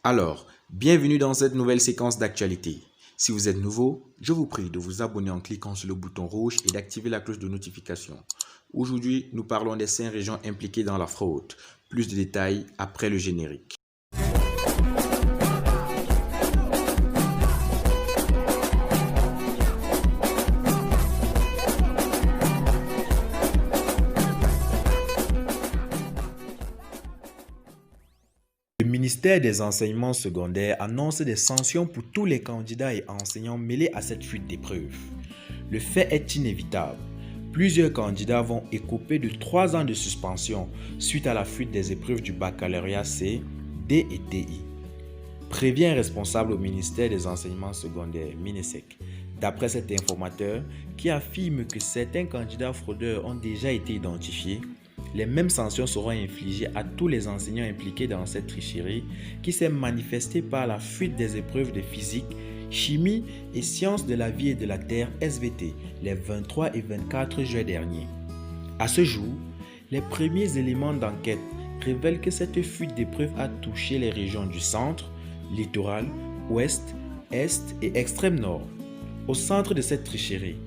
Alors, bienvenue dans cette nouvelle séquence d'actualité. Si vous êtes nouveau, je vous prie de vous abonner en cliquant sur le bouton rouge et d'activer la cloche de notification. Aujourd'hui, nous parlons des 5 régions impliquées dans la fraude. Plus de détails après le générique. Le ministère des Enseignements secondaires annonce des sanctions pour tous les candidats et enseignants mêlés à cette fuite d'épreuves. Le fait est inévitable. Plusieurs candidats vont écoper de 3 ans de suspension suite à la fuite des épreuves du baccalauréat C, D et TI. Prévient un responsable au ministère des Enseignements secondaires, MINESEC, d'après cet informateur qui affirme que certains candidats fraudeurs ont déjà été identifiés. Les mêmes sanctions seront infligées à tous les enseignants impliqués dans cette tricherie qui s'est manifestée par la fuite des épreuves de physique, chimie et sciences de la vie et de la terre SVT les 23 et 24 juin derniers. À ce jour, les premiers éléments d'enquête révèlent que cette fuite d'épreuves a touché les régions du centre, littoral, ouest, est et extrême nord. Au centre de cette tricherie,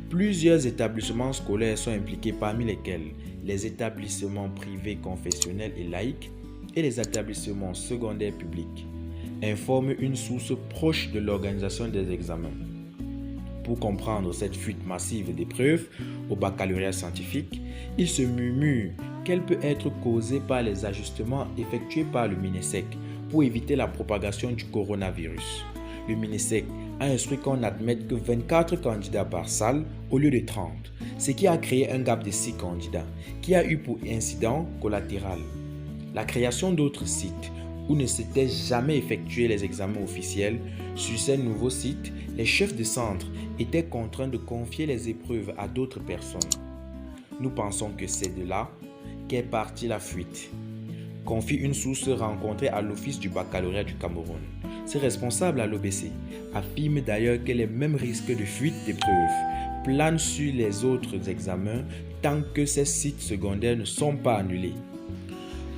plusieurs établissements scolaires sont impliqués, parmi lesquels les établissements privés confessionnels et laïques et les établissements secondaires publics, informe une source proche de l'organisation des examens. Pour comprendre cette fuite massive d'épreuves au baccalauréat scientifique, il se murmure qu'elle peut être causée par les ajustements effectués par le MINESEC pour éviter la propagation du coronavirus. Le MINESEC a instruit qu'on n'admette que 24 candidats par salle au lieu de 30, ce qui a créé un gap de 6 candidats, qui a eu pour incident collatéral la création d'autres sites où ne s'étaient jamais effectués les examens officiels. Sur ces nouveaux sites, les chefs de centre étaient contraints de confier les épreuves à d'autres personnes. Nous pensons que c'est de là qu'est partie la fuite, confie une source rencontrée à l'Office du baccalauréat du Cameroun. Ce responsable à l'OBC affirme d'ailleurs que les mêmes risques de fuite d'épreuves planent sur les autres examens tant que ces sites secondaires ne sont pas annulés.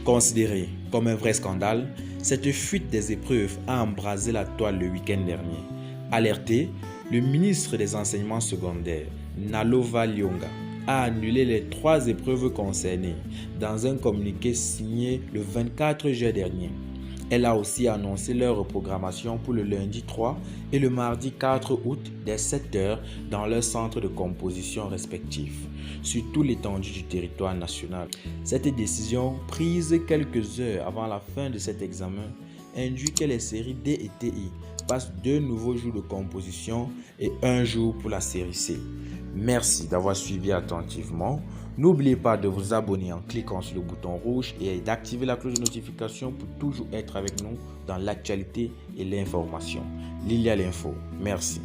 Considéré comme un vrai scandale, cette fuite des épreuves a embrasé la toile le week-end dernier. Alerté, le ministre des Enseignements secondaires, Nalova Lyonga, a annulé les 3 épreuves concernées dans un communiqué signé le 24 juin dernier. Elle a aussi annoncé leur reprogrammation pour le lundi 3 et le mardi 4 août dès 7h dans leurs centres de composition respectifs, sur toute l'étendue du territoire national. Cette décision, prise quelques heures avant la fin de cet examen, induit que les séries D et TI passent 2 nouveaux jours de composition et 1 jour pour la série C. Merci d'avoir suivi attentivement. N'oubliez pas de vous abonner en cliquant sur le bouton rouge et d'activer la cloche de notification pour toujours être avec nous dans l'actualité et l'information. Lilia l'info. Merci.